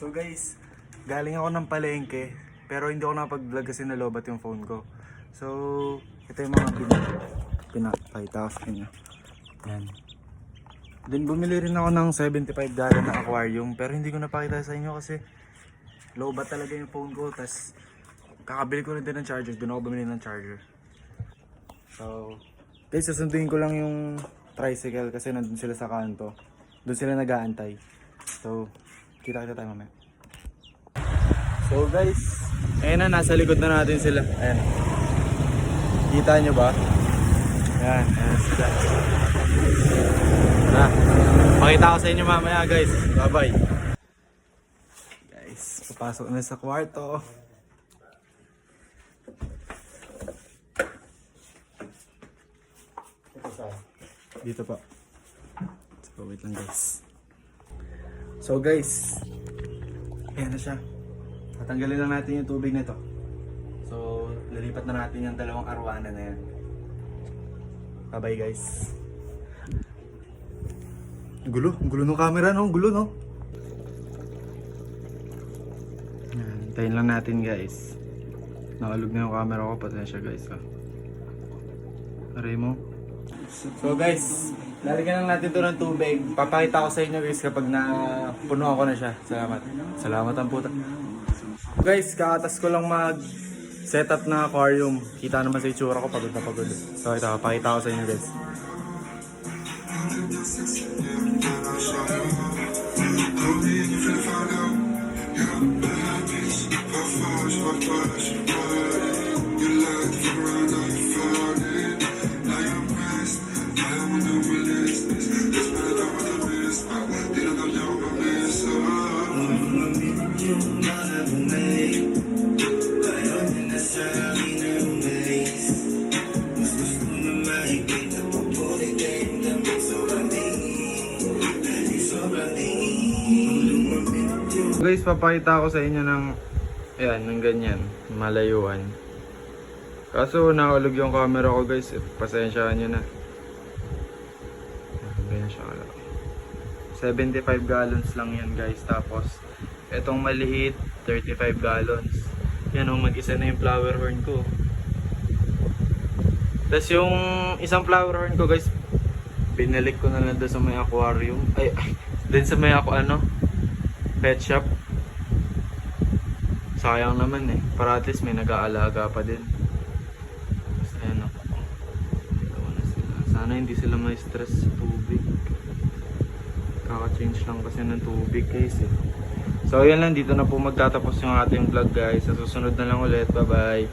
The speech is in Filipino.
So guys, galing ako ng palengke, pero hindi ako nakapag-vlog kasi nalobat yung phone ko. So, ito yung mga pinakita ko sa inyo. Yan. Then bumili rin ako ng 75 gallon na aquarium, pero hindi ko napakita sa inyo kasi lobat talaga yung phone ko. Tapos kakabili ko rin din ng charger, doon ako bumili ng charger. So, guys, sasunduin ko lang yung tricycle kasi nandun sila sa kanto. Doon sila nag-aantay. So, kita-kita tayo mamaya. So guys, ayun na, nasa likod na natin sila. Ayan. Kita nyo ba? Ayan, ayan sila. Na, pakita ko sa inyo mamaya guys. Bye bye. Guys, papasok na sa kwarto. Dito pa. So wait lang guys. So guys, ayan na siya. Tatanggalin lang natin yung tubig na to. So, lilipat na natin yung dalawang arwana na yan. Bye bye guys. Ang gulo ng camera no, ang gulo no. Yan, hintayin lang natin guys. Nakalog na yung camera ko, pasensya guys ha. Aray mo. So guys, lalagyan lang natin to ng tubig. Papakita ko sa inyo guys kapag napuno ako na siya. Salamat. Salamat ang puta. Guys, kakatas ko lang mag-setup na aquarium. Kita naman sa itsura ko, pagod na pagod. So ito, pakita ko sa inyo guys. Guys, papakita ko sa inyo ng ayan, ng ganyan, malayuan. Kaso nahulog yung camera ko guys, pasensyahan nyo na. Ganyan siya kalaki. 75 gallons lang yan guys. Tapos etong maliit 35 gallons. Yan o, mag-isa na yung flower horn ko. Tapos yung isang flower horn ko guys, binalik ko na lang doon sa may aquarium. Ay, din sa may pet shop. Sayang naman eh, para at least may nag-aalaga pa din. Tapos ayan o, dito na sila. Sana hindi sila may stress sa tubig. Kaka-change lang kasi ng tubig guys eh. So ayan lang, dito na po magtatapos yung ating vlog guys. Sa susunod na lang ulit, bye bye.